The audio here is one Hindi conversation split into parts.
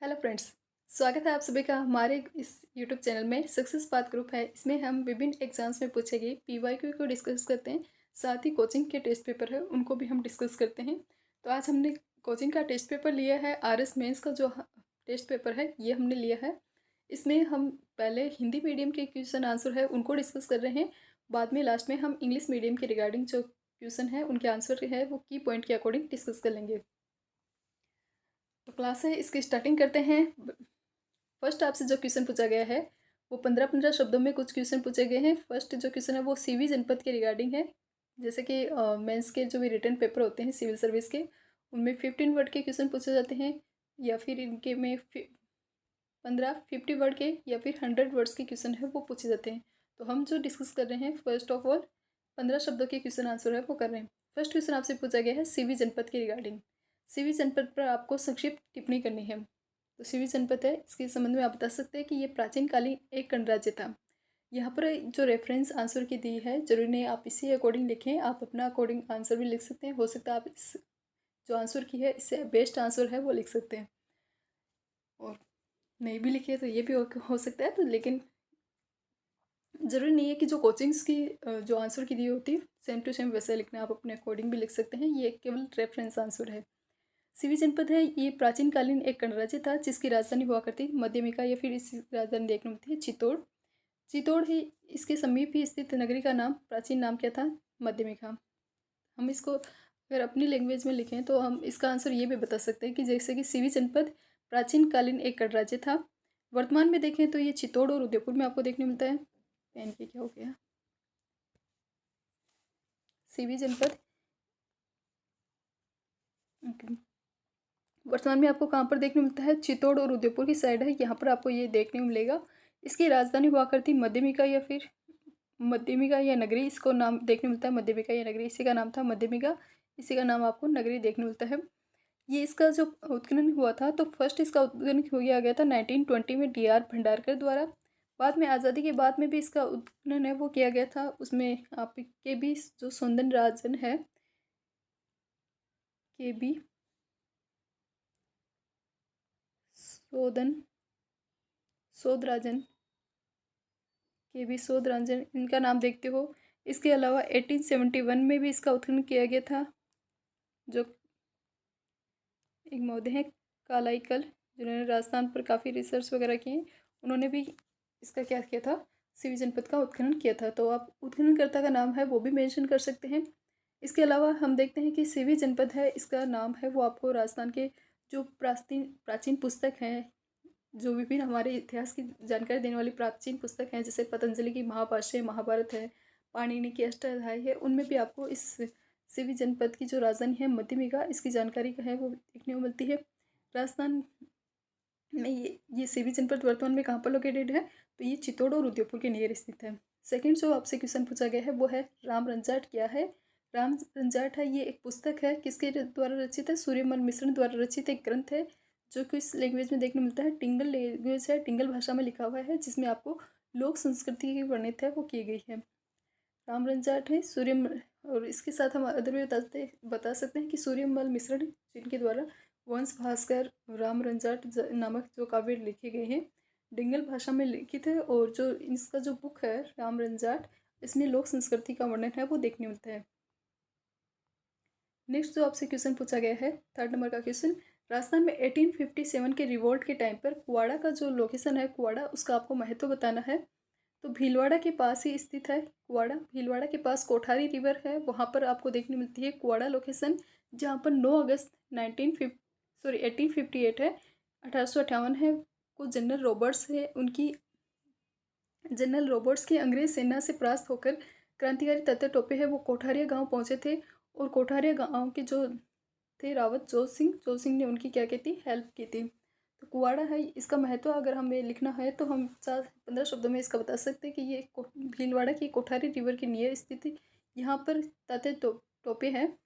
Hello friends. स्वागत है आप सभी का हमारे इस यूट्यूब चैनल में। सक्सेस पाथ ग्रुप है, इसमें हम विभिन्न एग्जाम्स में पूछे गए पीवाईक्यू को डिस्कस करते हैं। साथ ही कोचिंग के टेस्ट पेपर है उनको भी हम डिस्कस करते हैं। तो आज हमने कोचिंग का टेस्ट पेपर लिया है। आरएस मेंस का जो टेस्ट पेपर है ये हमने लिया है। इसमें हम पहले हिंदी मीडियम के क्वेश्चन आंसर है उनको डिस्कस कर रहे हैं। बाद में लास्ट में हम इंग्लिश मीडियम के रिगार्डिंग जो क्वेश्चन है उनके आंसर है वो की पॉइंट के अकॉर्डिंग डिस्कस कर लेंगे। तो क्लास है, इसकी स्टार्टिंग करते हैं। फर्स्ट आपसे जो क्वेश्चन पूछा गया है वो 15-15 शब्दों में कुछ क्वेश्चन पूछे गए हैं। फर्स्ट जो क्वेश्चन है वो सीवी जनपद के रिगार्डिंग है। जैसे कि मेंस के जो भी रिटर्न पेपर होते हैं सिविल सर्विस के, उनमें 15 वर्ड के क्वेश्चन पूछे जाते हैं, या फिर इनके में 50 वर्ड के या फिर 100 वर्ड्स के क्वेश्चन है वो पूछे जाते हैं। तो हम जो डिस्कस कर रहे हैं फर्स्ट ऑफ ऑल 15 शब्दों के क्वेश्चन आंसर है वो कर रहे हैं। फर्स्ट क्वेश्चन आपसे पूछा गया है सीवी जनपद के रिगार्डिंग। सीवी जनपद पर आपको संक्षिप्त टिप्पणी करनी है। तो सीवी जनपद है, इसके संबंध में आप बता सकते हैं कि ये प्राचीन कालीन एक गणराज्य था। यहाँ पर जो रेफरेंस आंसर की दी है जरूरी नहीं आप इसी अकॉर्डिंग लिखें, आप अपना अकॉर्डिंग आंसर भी लिख सकते हैं। हो सकता है आप इस जो आंसर की है इससे बेस्ट आंसर है वो लिख सकते हैं, और नहीं भी लिखे तो ये भी हो सकता है। तो लेकिन ज़रूरी नहीं है कि जो कोचिंग्स की जो आंसर की दी होती है सेम टू सेम वैसे लिखना, आप अपने अकॉर्डिंग भी लिख सकते हैं। ये केवल रेफरेंस आंसर है। सीवी जनपद है, ये प्राचीन कालीन एक गणराज्य था जिसकी राजधानी हुआ करती मध्यमिका, या फिर इसकी राजधानी देखने में थी चित्तौड़। चित्तौड़ ही इसके समीप ही स्थित नगरी का नाम प्राचीन नाम क्या था? मध्यमिका। हम इसको अगर अपनी लैंग्वेज में लिखें तो हम इसका आंसर ये भी बता सकते हैं कि जैसे कि सीवी जनपद प्राचीन कालीन एक गणराज्य था। वर्तमान में देखें तो ये चित्तौड़ और उदयपुर में आपको देखने मिलता है। पेन के क्या हो गया? सीवी जनपद वर्तमान में आपको कहाँ पर देखने मिलता है? चित्तौड़ और उदयपुर की साइड है, यहाँ पर आपको ये देखने मिलेगा। इसकी राजधानी हुआ करती मध्यमिका, या फिर मध्यमिका या नगरी, इसको नाम देखने मिलता है मध्यमिका या नगरी। इसी का नाम था मध्यमिका, इसी का नाम आपको नगरी देखने मिलता है। ये इसका जो उत्खनन हुआ था तो फर्स्ट इसका उत्खनन हो गया था 1920 में डी आर भंडारकर द्वारा। बाद में आज़ादी के बाद में भी इसका उत्खनन है वो किया गया था। उसमें आपके भी जो सौंदन राजन है, के बी सोदन सोदराजन, के बी सोदराजन, इनका नाम देखते हो। इसके अलावा 1871 में भी इसका उत्खनन किया गया था। जो एक महोदय हैं कालाइकल, जिन्होंने राजस्थान पर काफ़ी रिसर्च वगैरह किए, उन्होंने भी इसका क्या किया था? सीवी जनपद का उत्खनन किया था। तो आप उत्खननकर्ता का नाम है वो भी मेंशन कर सकते हैं। इसके अलावा हम देखते हैं कि सीवी जनपद है, इसका नाम है वो आपको राजस्थान के जो प्राचीन प्राचीन पुस्तक हैं, जो विभिन्न हमारे इतिहास की जानकारी देने वाली प्राचीन पुस्तक हैं, जैसे पतंजलि की महाभाष्य महाभारत है, पाणिनि की अष्टाध्यायी है, उनमें भी आपको इस सीवी जनपद की जो राजधानी है मध्यमिका, इसकी जानकारी है वो देखने को मिलती है। राजस्थान में ये सीवी जनपद वर्तमान में कहाँ पर लोकेटेड है? तो ये चित्तौड़ और उदयपुर के नियर स्थित है। सेकंड जो आपसे क्वेश्चन पूछा गया है वो है राम रंजाट क्या है? राम रंजाट है, ये एक पुस्तक है, किसके द्वारा रचित है? सूर्यमल मिश्र द्वारा रचित एक ग्रंथ है, जो कि इस लैंग्वेज में देखने मिलता है। टिंगल लैंग्वेज है, टिंगल भाषा में लिखा हुआ है, जिसमें आपको लोक संस्कृति की वर्णित है वो की गई है। राम रंजाट है सूर्य, और इसके साथ हम अदर भी बता सकते हैं कि सूर्यमल मिश्र जिनके द्वारा वंश भास्कर राम रंजाट नामक जो काव्य लिखे गए हैं डिंगल भाषा में लिखित है, और जो इसका जो बुक है राम रंजाट, इसमें लोक संस्कृति का वर्णन है वो देखने मिलता है। नेक्स्ट जो आपसे क्वेश्चन पूछा गया है थर्ड नंबर का क्वेश्चन, राजस्थान में 1857 के रिवोल्ट के टाइम पर कुवाड़ा का जो लोकेशन है कुवाड़ा, उसका आपको महत्व बताना है। तो भीलवाड़ा के पास ही स्थित है कुवाड़ा। भीलवाड़ा के पास कोठारी रिवर है, वहाँ पर आपको देखने मिलती है कुवाड़ा लोकेशन, जहाँ पर 9 अगस्त 1858 है, 1858 है को जनरल रॉबर्ट्स की अंग्रेज सेना से परास्त होकर क्रांतिकारी तत्या टोपे है वो कोठारिया गांव पहुंचे थे। और कोठारिया गांव के जो थे रावत जोत सिंह ने उनकी क्या की थी? हेल्प की थी। तो कुवाड़ा है, इसका महत्व अगर हमें लिखना है तो हम 4-15 शब्दों में इसका बता सकते हैं कि ये भीलवाड़ा की कोठारी रिवर के नियर स्थित यहाँ पर तात्या टोपे हैं,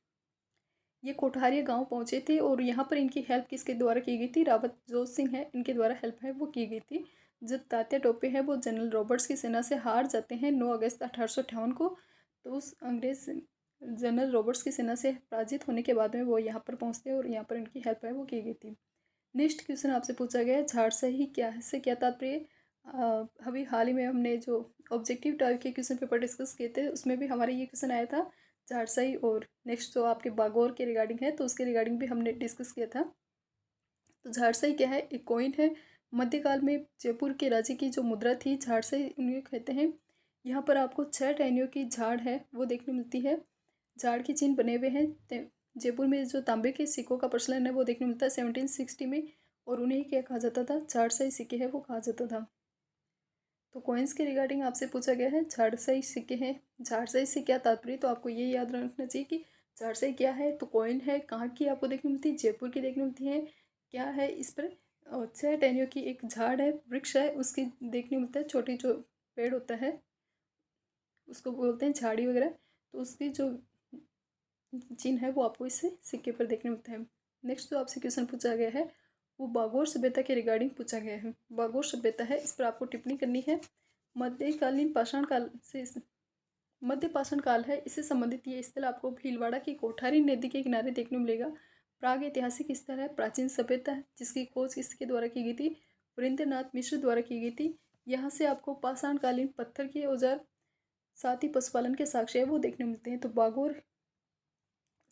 ये कोठारिया गांव पहुंचे थे, और यहाँ पर इनकी हेल्प किसके द्वारा की गई थी? रावत जोत सिंह है, इनके द्वारा हेल्प है वो की गई थी। जब तात्या टोपे हैं वो जनरल रॉबर्ट्स की सेना से हार जाते हैं 9 अगस्त 1858 को, तो उस अंग्रेज जनरल रॉबर्ट्स की सेना से पराजित होने के बाद में वो यहाँ पर पहुँचते हैं, और यहाँ पर इनकी हेल्प है वो की गई थी। नेक्स्ट क्वेश्चन आपसे पूछा गया है झाड़साही क्या है, से क्या तात्पर्य। अभी हाल ही में हमने जो ऑब्जेक्टिव टाइप के क्वेश्चन पेपर डिस्कस किए थे उसमें भी हमारे ये क्वेश्चन आया था झाड़साही। और नेक्स्ट जो आपके बागोर के रिगार्डिंग है तो उसके रिगार्डिंग भी हमने डिस्कस किया था। तो झाड़साही क्या है, एक कॉइन है। मध्यकाल में जयपुर के राजा की जो मुद्रा थी झाड़साही उन्हें कहते हैं। यहाँ पर आपको 6 टहनियों की झाड़ है वो देखने मिलती है। झाड़ के चिन्ह बने हुए हैं। जयपुर में जो तांबे के सिक्कों का प्रचलन है वो देखने मिलता है 1760 में। और उन्हें क्या कहा जाता था, झाड़साही सिक्के हैं वो कहा जाता था। तो कॉइन्स के रिगार्डिंग आपसे पूछा गया है झाड़साही सिक्के हैं। झाड़साही से क्या तात्पर्य, तो आपको ये याद रखना चाहिए कि झाड़साही क्या है। तो कॉइन है, कहाँ की आपको देखने मिलती है, जयपुर की देखने मिलती है। क्या है इस पर, 6 टहनियों की एक झाड़ है, वृक्ष है, उसकी देखने मिलता है। छोटी जो पेड़ होता है उसको बोलते हैं झाड़ी वगैरह। तो उसकी जो चिन्ह है वो आपको इस सिक्के पर देखने मिलता है। नेक्स्ट जो आपसे क्वेश्चन पूछा गया है वो बागोर सभ्यता के रिगार्डिंग पूछा गया है। बागोर सभ्यता है, इस पर आपको टिप्पणी करनी है। मध्यकालीन पाषाण काल से मध्य पाषाण काल है, इससे संबंधित ये स्थल आपको भीलवाड़ा की कोठारी नदी के किनारे देखने को मिलेगा। प्राग ऐतिहासिक स्थल है, प्राचीन सभ्यता है जिसकी खोज किसके द्वारा की गई थी, वरिंद्रनाथ मिश्र द्वारा की गई थी। यहाँ से आपको पाषाणकालीन पत्थर के औजार साथ ही पशुपालन के साक्ष्य है वो देखने मिलते हैं। तो बागोर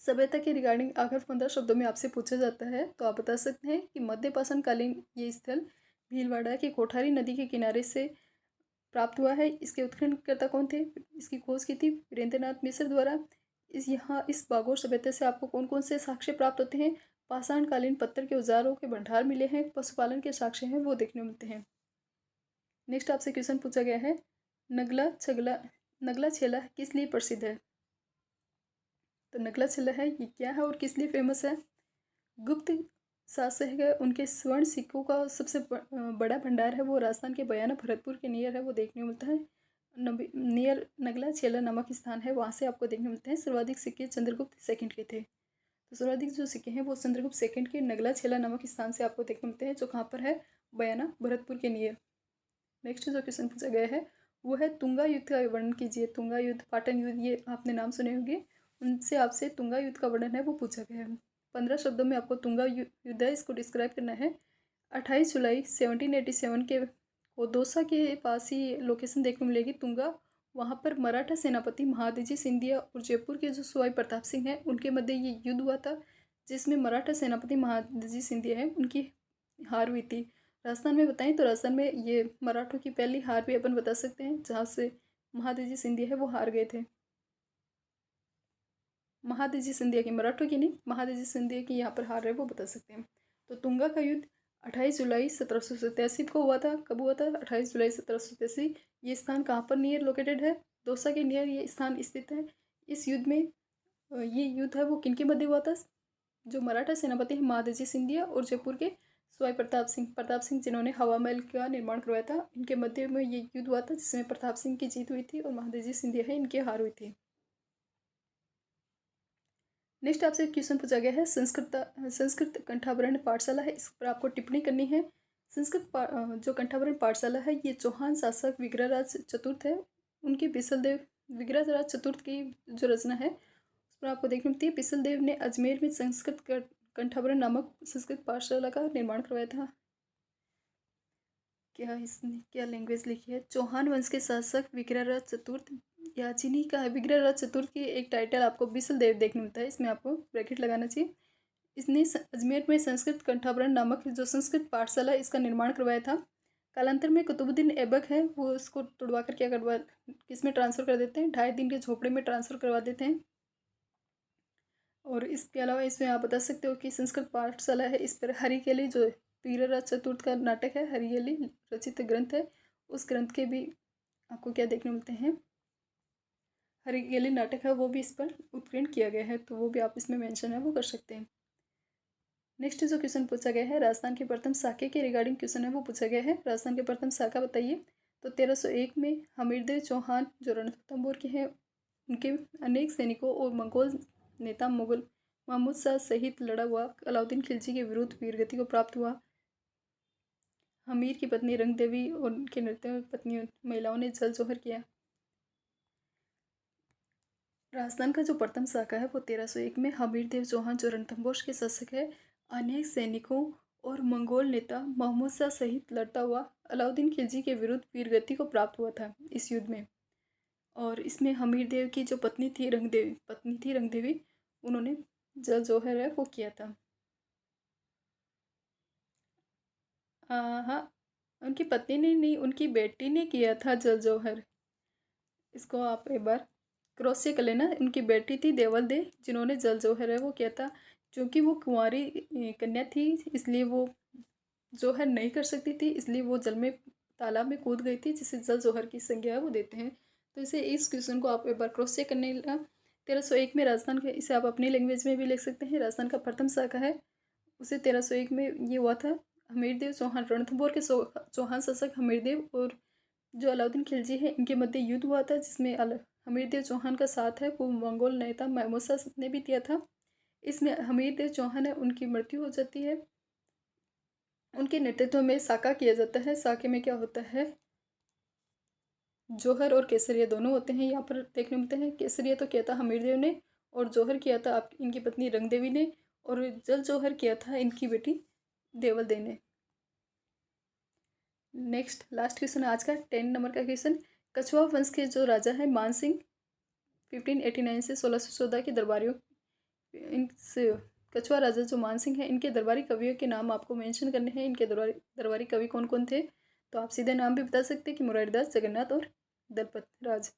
सभ्यता के रिगार्डिंग अगर 15 शब्दों में आपसे पूछा जाता है तो आप बता सकते हैं कि मध्य पाषाणकालीन ये स्थल भीलवाड़ा के कोठारी नदी के किनारे से प्राप्त हुआ है। इसके उत्खननकर्ता कौन थे, इसकी खोज की थी वीरेंद्रनाथ मिश्र द्वारा। इस बागोर सभ्यता से आपको कौन कौन से साक्ष्य प्राप्त होते हैं, पाषाणकालीन पत्थर के औजारों के भंडार मिले हैं, पशुपालन के साक्ष्य हैं वो देखने मिलते हैं। नेक्स्ट आपसे क्वेश्चन पूछा गया है नगला छेला किस लिए प्रसिद्ध है। तो नगला छेला है ये क्या है और किस लिए फेमस है। गुप्त शासक है, उनके स्वर्ण सिक्कों का सबसे बड़ा भंडार है वो राजस्थान के बयाना भरतपुर के नियर है वो देखने को मिलता है। नियर नगला छेला नामक स्थान है, वहाँ से आपको देखने मिलते हैं। सर्वाधिक सिक्के चंद्रगुप्त सेकंड के थे। तो सर्वाधिक जो सिक्के हैं वो चंद्रगुप्त सेकंड के नगला छेला नामक स्थान से आपको देखने मिलते हैं, जो कहाँ पर है, बयाना भरतपुर के नियर। नेक्स्ट जो क्वेश्चन पूछा गया है वो है तुंगा युद्ध का वर्णन कीजिए। तुंगा युद्ध, पाटन युद्ध, ये आपने नाम सुने होंगे, उनसे आपसे तुंगा युद्ध का वर्णन है वो पूछा गया है। 15 शब्दों में आपको तुंगा युद्ध है इसको डिस्क्राइब करना है। 28 जुलाई 1787 के को दौसा के पास ही लोकेशन देखने को मिलेगी तुंगा। वहाँ पर मराठा सेनापति महादजी सिंधिया और जयपुर के जो सवाई प्रताप सिंह हैं उनके मध्य ये युद्ध हुआ था, जिसमें मराठा सेनापति महादजी सिंधिया है उनकी हार हुई थी। राजस्थान में बताएं तो राजस्थान में ये मराठों की पहली हार भी अपन बता सकते हैं, जहाँ से महादजी सिंधिया है वो हार गए थे। महादजी सिंधिया की, मराठों की नहीं, महादजी सिंधिया की यहाँ पर हार है वो बता सकते हैं। तो तुंगा का युद्ध 28 जुलाई 1787 को हुआ था। कब हुआ था, 28 जुलाई 1787। ये स्थान कहाँ पर नियर लोकेटेड है, दौसा के नियर ये स्थान स्थित है। इस युद्ध में ये युद्ध है वो किनके मध्य हुआ था, जो मराठा सेनापति हैं महादजी सिंधिया और जयपुर के सवाई प्रताप सिंह जिन्होंने हवा महल का निर्माण करवाया था, इनके मध्य में ये युद्ध हुआ था जिसमें प्रताप सिंह की जीत हुई थी और महादजी सिंधिया है इनकी हार हुई थी। नेक्स्ट आपसे क्वेश्चन पूछा गया है संस्कृत कंठाभरण पाठशाला है, इस पर आपको टिप्पणी करनी है। जो कंठाभरण पाठशाला है ये चौहान शासक विग्रहराज चतुर्थ है, उनकी बिसल देव विग्रहराज चतुर्थ की जो रचना है उस पर आपको देखने मिलती है। बिसल देव ने अजमेर में संस्कृत कंठाभरण नामक संस्कृत पाठशाला का निर्माण करवाया था। क्या इसने क्या लैंग्वेज लिखी है, चौहान वंश के शासक विग्रहराज चतुर्थ याचिनी का है। विग्रहराज चतुर्थ की एक टाइटल आपको बिसल देव देखने मिलता है, इसमें आपको ब्रैकेट लगाना चाहिए। इसने अजमेर में संस्कृत कंठाभरण नामक जो संस्कृत पाठशाला इसका निर्माण करवाया था। कालांतर में कुतुबुद्दीन ऐबक है वो इसको तुड़वा कर क्या करवा किस में ट्रांसफ़र कर देते हैं, 2.5 दिन के झोपड़े में ट्रांसफ़र करवा देते हैं। और इसके अलावा इसमें आप बता सकते हो कि संस्कृत पाठशाला है, इस पर हरिकेली जो वीरराज चतुर्थ का नाटक है, हरिकेली रचित ग्रंथ है, उस ग्रंथ के भी आपको क्या देखने मिलते हैं, हरिकेली नाटक है वो भी इस पर उत्कीर्ण किया गया है, तो वो भी आप इसमें मेंशन है वो कर सकते हैं। नेक्स्ट जो क्वेश्चन पूछा गया है राजस्थान के प्रथम शाके के रिगार्डिंग क्वेश्चन है वो पूछा गया है। राजस्थान के प्रथम शाखा बताइए। तो 1301 में हमीरदेव चौहान जो रणथंबोर के हैं उनके अनेक सैनिकों और मंगोल नेता मुगल महमूद शाह सहित लड़ा हुआ अलाउद्दीन खिलजी के विरुद्ध वीरगति को प्राप्त हुआ। हमीर की पत्नी रंग देवी और उनके नृत्य पत्नी महिलाओं ने जल जोहर किया। राजस्थान का जो प्रथम शाखा है वो 1301 में हमीरदेव चौहान जो रणथंबोर के शासक है अनेक सैनिकों और मंगोल नेता महमूद शाह सहित लड़ता हुआ अलाउद्दीन खिलजी के विरुद्ध वीरगति को प्राप्त हुआ था इस युद्ध में। और इसमें हमीर देव की जो पत्नी थी रंगदेवी, उन्होंने जल जौहर है वो किया था। हाँ, उनकी पत्नी ने नहीं, उनकी बेटी ने किया था जल जौहर। इसको आप एक बार क्रॉस चेक कर लेना। उनकी बेटी थी देवल दे जिन्होंने जल जौहर है वो किया था। क्योंकि वो कुंवारी कन्या थी, इसलिए वो जौहर नहीं कर सकती थी, इसलिए वो जल में तालाब में कूद गई थी, जिसे जल जौहर की संज्ञा है वो देते हैं। तो इसे इस क्वेश्चन को आप एक बार क्रॉस चेक करने 1301 में राजस्थान के, इसे आप अपनी लैंग्वेज में भी लिख सकते हैं। राजस्थान का प्रथम शाखा है, उसे 1301 में ये हुआ था। हमीरदेव चौहान, रणथंभौर के चौहान शासक हमीरदेव और जो अलाउद्दीन खिलजी है इनके मध्य युद्ध हुआ था, जिसमें हमीरदेव चौहान का साथ है वो मंगोल नेता महमूद शाह ने भी दिया था। इसमें हमीरदेव चौहान है उनकी मृत्यु हो जाती है। उनके नेतृत्व में साका किया जाता है। साके में क्या होता है, जौहर और केसरिया दोनों होते हैं। यहाँ पर देखने मिलते हैं, केसरिया तो किया था हमीरदेव ने और जौहर किया था आप इनकी पत्नी रंगदेवी ने, और जल जौहर किया था इनकी बेटी देवल दे ने। नेक्स्ट लास्ट क्वेश्चन आज का 10 नंबर का क्वेश्चन। कछुआ वंश के जो राजा है मान सिंह 1589 से 1614 के दरबारियों, इन कछुआ राजा जो मान सिंह है इनके दरबारी कवियों के नाम आपको मेंशन करने हैं। इनके दरबारी कवि कौन कौन थे, तो आप सीधे नाम भी बता सकते हैं कि मुरारीदास, जगन्नाथ और दलपत राज।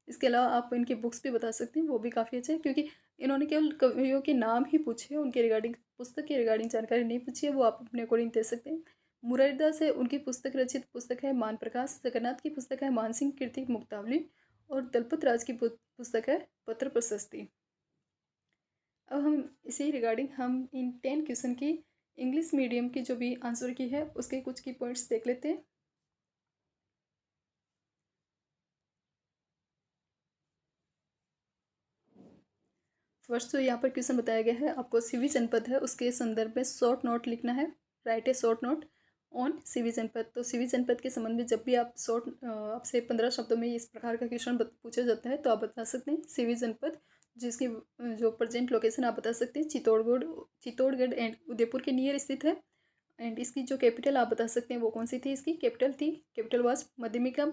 इसके अलावा आप इनकी बुक्स भी बता सकते हैं, वो भी काफ़ी अच्छे हैं, क्योंकि इन्होंने केवल कवियों के नाम ही पूछे, उनके रिगार्डिंग पुस्तक के रिगार्डिंग जानकारी नहीं पूछी है, वो आप अपने अकॉर्डिंग दे सकते हैं। मुरारीदास है, उनकी पुस्तक रचित पुस्तक है मान प्रकाश। जगन्नाथ की पुस्तक है मानसिंह कीर्ति मुक्तावली। और दलपत राज की पुस्तक है पत्र प्रशस्ति। अब हम इसी रिगार्डिंग हम इन 10 क्वेश्चन की इंग्लिश मीडियम की जो भी आंसर की है उसके कुछ की पॉइंट्स देख लेते हैं। फर्स्ट तो यहाँ पर क्वेश्चन बताया गया है, आपको सीवी जनपद है उसके संदर्भ में शॉर्ट नोट लिखना है। Right A short note on CV जनपद। तो सीवी जनपद के संबंध में जब भी आप आपसे 15 शब्दों में इस प्रकार का क्वेश्चन पूछा जाता है तो आप बता सकते हैं सीवी जनपद, जिसकी जो प्रेजेंट लोकेशन आप बता सकते हैं चित्तौड़गढ़ एंड उदयपुर के नियर स्थित है। एंड इसकी जो कैपिटल आप बता सकते हैं वो कौन सी थी, इसकी capital was Madhyamika.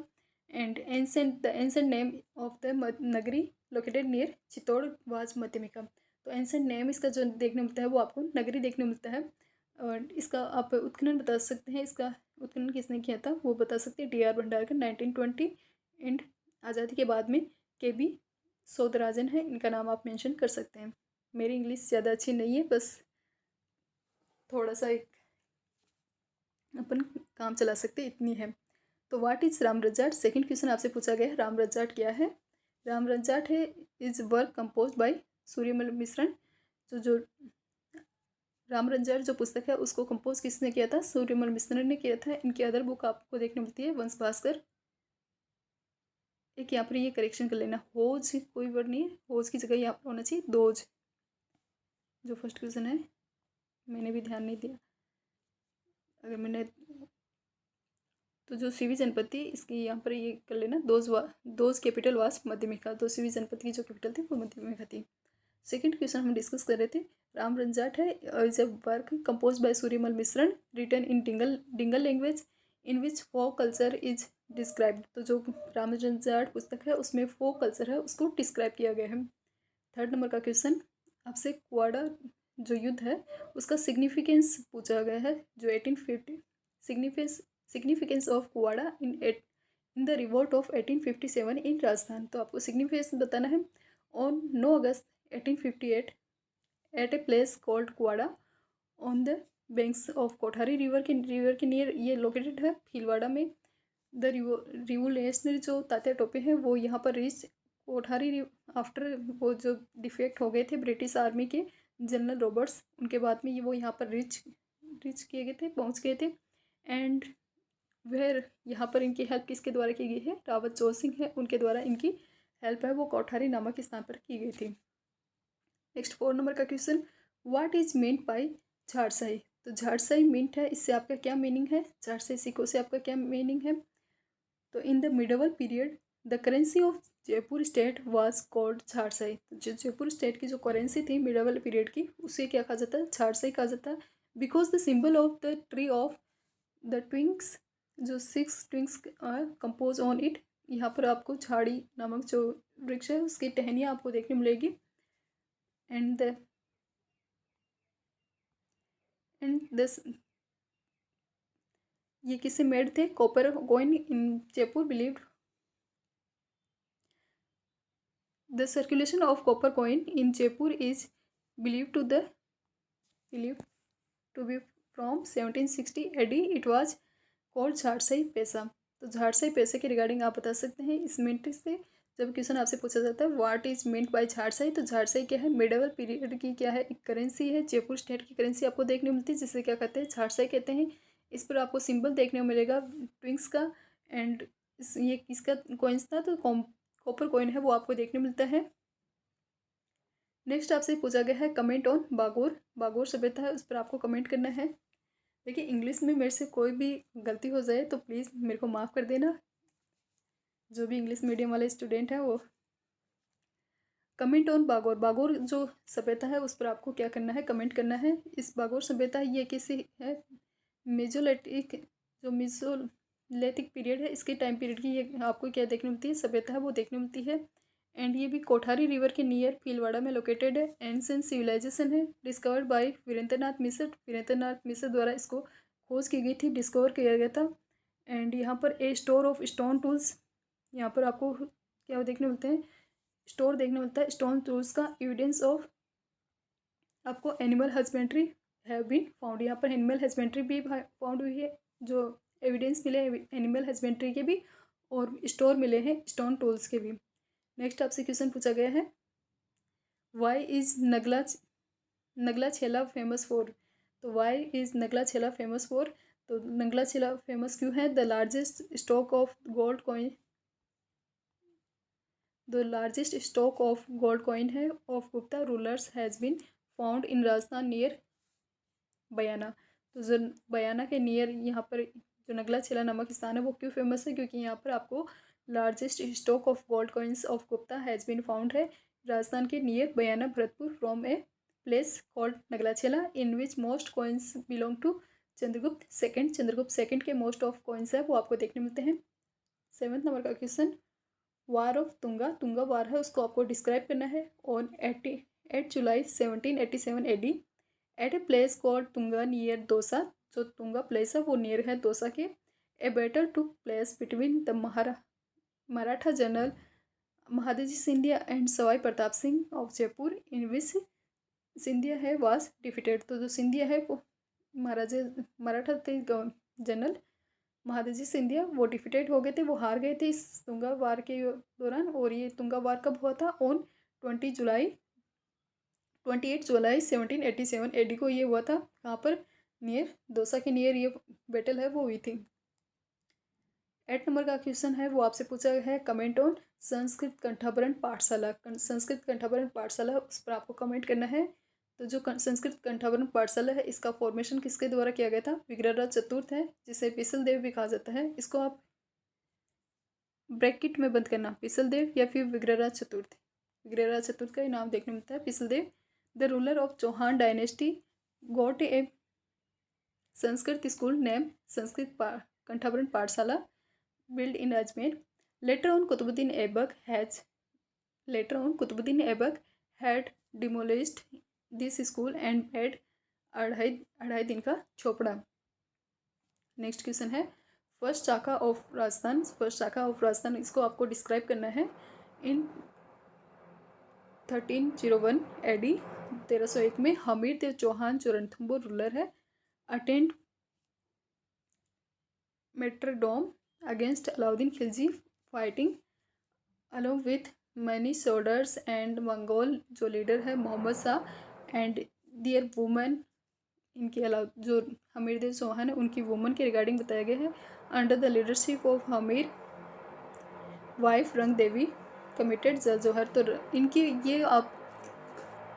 And the ancient name of the Nagari located near Chittor was Madhyamika. तो एंसेंट नेम इसका जो देखने मिलता है वो आपको नगरी देखने मिलता है। और इसका आप उत्खनन बता सकते हैं, इसका उत्खनन किसने किया था वो बता सकते हैं DR भंडारकर 1920। एंड आज़ादी के बाद में KB सौदराजन है, इनका नाम आप मेंशन कर सकते हैं। मेरी इंग्लिश ज़्यादा अच्छी नहीं है, बस थोड़ा सा एक अपन काम चला सकते इतनी है। तो what is Ram Ranjat, second question आपसे पूछा गया है, राम रजाट क्या है। राम रजाट है is work compose by Suryamal मिश्रण। जो राम रजाट जो पुस्तक है उसको कंपोज किसने किया था, सूर्यमल मिश्रण ने किया था। इनकी अदर बुक आपको देखने मिलती है वंश भास्कर। एक यहाँ पर ये करेक्शन कर लेना, होज कोई वर्ड नहीं है, होज की जगह यहाँ पर होना चाहिए दोज। जो फर्स्ट क्वेश्चन है मैंने भी ध्यान नहीं दिया, अगर मैंने तो जो सीवी जनपद थी इसकी यहाँ पर ये कर लेना दोज कैपिटल वास मध्यमिका। तो सीवी जनपद की जो कैपिटल थी वो मध्यमिका थी। सेकंड क्वेश्चन हम डिस्कस कर रहे थे, राम रंजाट है is a work compose by Suryamal Mishran written in Dingal language in which folk culture is described. तो जो राम रंजाट पुस्तक है उसमें फोक कल्चर है उसको डिस्क्राइब किया गया है। थर्ड नंबर का क्वेश्चन आपसे कुआडा जो युद्ध है उसका सिग्निफिकेंस पूछा गया है, जो 1850 significance of Kuada in the revolt of 1857 in Rajasthan. तो आपको सिग्निफिकेंस बताना है। On 9 August 1858 at a place called Kuada on the banks of Kothari river के नियर ये लोकेटेड है भीलवाड़ा में। द रिवोल्यूशनरी जो तात्या टोपे हैं वो यहाँ पर रीच कोठारी आफ्टर वो जो डिफेक्ट हो गए थे ब्रिटिश आर्मी के जनरल रॉबर्ट्स, उनके बाद में ये वो यहाँ पर रीच किए गए थे, पहुँच गए थे। एंड वह यहाँ पर इनकी हेल्प किसके द्वारा की गई है, रावत जोर सिंह है उनके द्वारा इनकी हेल्प है वो कोठारी नामक स्थान पर की गई थी। नेक्स्ट 4 नंबर का question, what is meant by Jhadshahi. तो झाड़साई मीन्ट है, इससे आपका क्या मीनिंग है, झाड़साई सिक्कों से आपका क्या मीनिंग है। तो in the medieval period the currency of Jaipur state was called Jhadshahi. जो जयपुर स्टेट की जो करेंसी थी मिडवल पीरियड की उसे क्या कहा जाता है, झाड़साई कहा जाता है। Because the symbol of the tree of the twigs, जो 6 ट्विंक्स कंपोज ऑन इट, यहाँ पर आपको झाड़ी नामक जो वृक्ष है उसकी टहनियाँ आपको देखने मिलेगी। एंड दिस, ये किससे मेड थे? Copper coin in Jaipur believed the circulation of copper coin in Jaipur is believe to be from 1760 AD। It was called Jharshahi paisa. तो झारसाई पैसे के रिगार्डिंग आप बता सकते हैं इस मिनट से। जब क्वेश्चन आपसे पूछा जाता है व्हाट इज मींट बाय झारसाई, तो झारसाई क्या है? मिडेवल पीरियड की क्या है? एक करेंसी है। जयपुर स्टेट की करेंसी आपको देखने को मिलती है जिसे क्या कहते हैं? झारसाई कहते हैं। इस पर आपको सिंबल देखने को मिलेगा ट्विंक्स का। एंड ये किसका कॉइन्स था? तो कॉपर कॉइन है वो आपको देखने मिलता है। नेक्स्ट आपसे पूछा गया है कमेंट ऑन बागोर। बागोर सभ्यता है उस पर आपको कमेंट करना है। देखिए इंग्लिश में मेरे से कोई भी गलती हो जाए तो प्लीज़ मेरे को माफ़ कर देना, जो भी इंग्लिश मीडियम वाले स्टूडेंट हैं वो। Comment on Bagor. बागोर जो सभ्यता है उस पर आपको क्या करना है? कमेंट करना है। इस बागोर सभ्यता ये किसी है? मेजोलिथिक, जो मेसोलिथिक पीरियड है इसके टाइम पीरियड की ये आपको क्या देखने मिलती है? सभ्यता है वो देखने मिलती है। एंड ये भी कोठारी रिवर के नियर भीलवाड़ा में लोकेटेड है। एंशिएंट सिविलाइजेशन है, डिस्कवर्ड बाय वीरेंद्रनाथ मिश्र। वीरेंद्रनाथ मिश्र द्वारा इसको खोज की गई थी, डिस्कवर किया गया था। एंड यहाँ पर ए स्टोर ऑफ स्टोन टूल्स, यहाँ पर आपको क्या देखने मिलते हैं? स्टोर देखने मिलता है स्टोन टूल्स का। एविडेंस ऑफ आपको animal husbandry have been found, यहाँ पर एनिमल हस्बेंड्री भी फाउंड हुई है, जो एविडेंस मिले एनिमल हस्बेंड्री के भी, और स्टोर मिले हैं स्टोन टूल्स के भी। नेक्स्ट आपसे क्वेश्चन पूछा गया है Y is Nagla Chhela famous for. तो why is Nagla Chhela famous for, तो नगला छेला फेमस क्यों है? The largest stock of gold coin, the largest stock of gold coin है of Gupta rulers has been found in Rajasthan near Bayana. तो जो बयाना के नियर यहाँ पर जो नगला छेला नामक स्थान है वो क्यों फेमस है? क्योंकि यहाँ पर आपको largest stock of gold coins of Gupta has been found है राजस्थान के near Bayana Bharatpur from a place called Nagla Chhela in which most coins belong to Chandragupta second. Chandragupta second के मोस्ट ऑफ कॉइन्स है वो आपको देखने मिलते हैं। 7th नंबर का question war of Tunga. Tunga वार है उसको आपको डिस्क्राइब करना है। On 8 July 1787 AD at a place called Tunga near Dausa. जो तुंगा प्लेस है वो नियर है दौसा के। A battle took place between the Maratha general Mahadji Scindia and Sawai Pratap Singh of Jaipur in which Scindia है वाज डिफीटेड। तो जो सिंधिया है वो महाराजा मराठा थे जनरल महादजी सिंधिया वो डिफीटेड हो गए थे, वो हार गए थे इस तुंगा वार के दौरान। और ये तुंगा वार कब हुआ था? ऑन 28 जुलाई 1787 AD को ये हुआ था। कहाँ पर? नियर दौसा के नियर ये बैटल है वो हुई थी। 8 नंबर का क्वेश्चन है वो आपसे पूछा है कमेंट ऑन संस्कृत कंठाभरण पाठशाला। संस्कृत कंठाभरण पाठशाला उस पर आपको कमेंट करना है। तो जो संस्कृत कंठाभरण पाठशाला है इसका फॉर्मेशन किसके द्वारा किया गया था? विग्रहराज चतुर्थ है, जिसे पिसल देव भी कहा जाता है। इसको आप ब्रैकेट में बंद करना, पिसल देव या फिर विग्रहराज चतुर्थ। विग्रहराज चतुर्थ का ही नाम देखने मिलता है, पिसल देव। The ruler of Chauhan dynasty got a Sanskrit school name Sanskrit Kanthabharan Pathshala built in Ajmer. Later on, Qutbuddin Aibak had demolished this school and made अढ़ाई दिन का झोपड़ा। नेक्स्ट क्वेश्चन है फर्स्ट शाखा ऑफ राजस्थान। फर्स्ट शाखा ऑफ राजस्थान इसको आपको डिस्क्राइब करना है। इन 1301 AD 1301 में हमीर देव चौहान जो रणथंबोर रूलर है attained martyrdom against Alauddin Khilji fighting along with many soldiers and Mongol जो लीडर है Mohammad Shah and their women. इनके अलावा जो हमीर देव चौहान है उनकी वुमेन के रिगार्डिंग बताया गया है। Under the leadership of Hammir wife Rang Devi committed जल जोहर। तो इनकी ये आप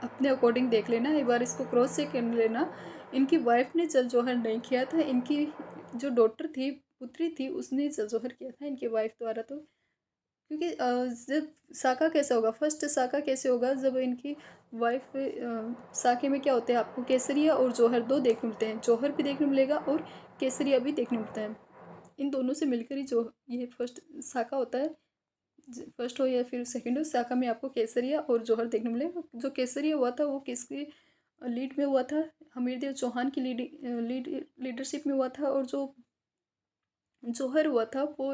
अपने अकॉर्डिंग देख लेना, एक बार इसको क्रॉस चेक कर लेना। इनकी वाइफ ने जल जोहर नहीं किया था, इनकी जो डॉटर थी पुत्री थी उसने जल जोहर किया था इनकी वाइफ द्वारा। तो क्योंकि जब साका कैसे होगा, फर्स्ट साका कैसे होगा जब इनकी वाइफ, साके में क्या होते हैं आपको केसरिया और जौहर दो देखने मिलते हैं, जौहर भी देखने मिलेगा और केसरिया भी देखने मिलता है। इन दोनों से मिलकर ही जो ये फर्स्ट साका होता है, फर्स्ट हो या फिर सेकंड हो, साका में आपको केसरिया और जौहर देखने मिलेगा। जो केसरिया हुआ था वो किसकी लीड में हुआ था, हमीरदेव चौहान की लीडरशिप में हुआ था। और जो जौहर हुआ था वो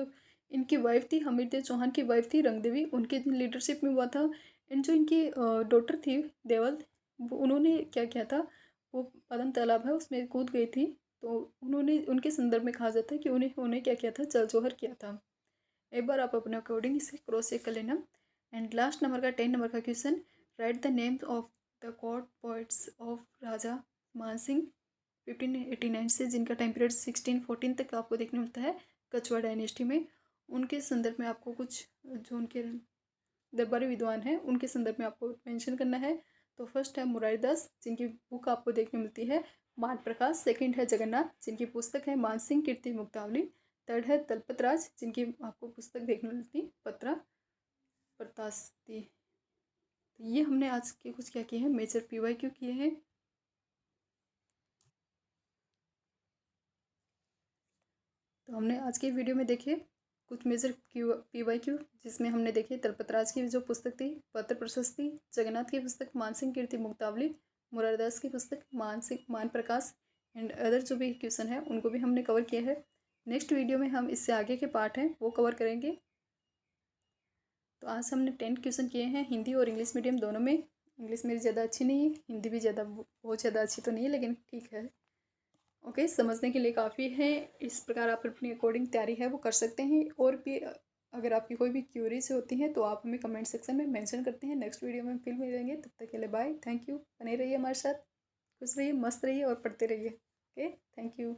इनकी वाइफ थी, हमीरदेव चौहान की वाइफ थी रंगदेवी, उनके लीडरशिप में हुआ था। एंड जो इनकी डॉटर थी देवल, वो उन्होंने क्या किया था, वो पदम तालाब है उसमें कूद गई थी। तो उन्होंने उनके संदर्भ में कहा जाता है कि उन्हें क्या किया था, जल जौहर किया था। एक बार आप अपने अकॉर्डिंग इसे क्रॉस चेक कर लेना। एंड लास्ट नंबर का 10 नंबर का question, write the names of the court poets of Raja Mansingh 1589 से, जिनका टाइम पीरियड 1614 तक आपको देखने मिलता है कछुआ डायनेस्टी में। उनके संदर्भ में आपको कुछ जो उनके दरबारी विद्वान हैं उनके संदर्भ में आपको मेंशन करना है। तो फर्स्ट है मुरारीदास, जिनकी बुक आपको देखने मिलती है मान प्रकाश। सेकंड है जगन्नाथ, जिनकी पुस्तक है मानसिंह कीर्ति मुक्तावली। थर्ड है दलपत राज, जिनकी आपको पुस्तक देखने मिलती पत्रा प्रतास्ति। तो ये हमने आज के कुछ क्या किए हैं, मेजर PYQ किए हैं। तो हमने आज के वीडियो में देखे कुछ मेजर PYQ, जिसमें हमने देखे दलपत राज की जो पुस्तक थी पत्र प्रशस्ति, जगन्नाथ की पुस्तक मानसिंह कीर्ति मुक्तावली, मुरारदास की पुस्तक मान प्रकाश। एंड अदर जो भी क्वेश्चन है उनको भी हमने कवर किया है। नेक्स्ट वीडियो में हम इससे आगे के पार्ट हैं वो कवर करेंगे। तो आज हमने 10 क्वेश्चन किए हैं, हिंदी और इंग्लिश मीडियम दोनों में। इंग्लिश मेरी ज़्यादा अच्छी नहीं है, हिंदी भी बहुत ज़्यादा अच्छी तो नहीं है, लेकिन ठीक है, ओके, समझने के लिए काफ़ी है। इस प्रकार आप अपनी अकॉर्डिंग तैयारी है वो कर सकते हैं। और भी अगर आपकी कोई भी क्यूरीज होती हैं तो आप हमें कमेंट सेक्शन में मेंशन करते हैं। नेक्स्ट वीडियो में फिर मिलेंगे, तब तक के लिए बाय, थैंक यू। बने रहिए हमारे साथ, खुश रहिए, मस्त रहिए और पढ़ते रहिए। Okay, thank you.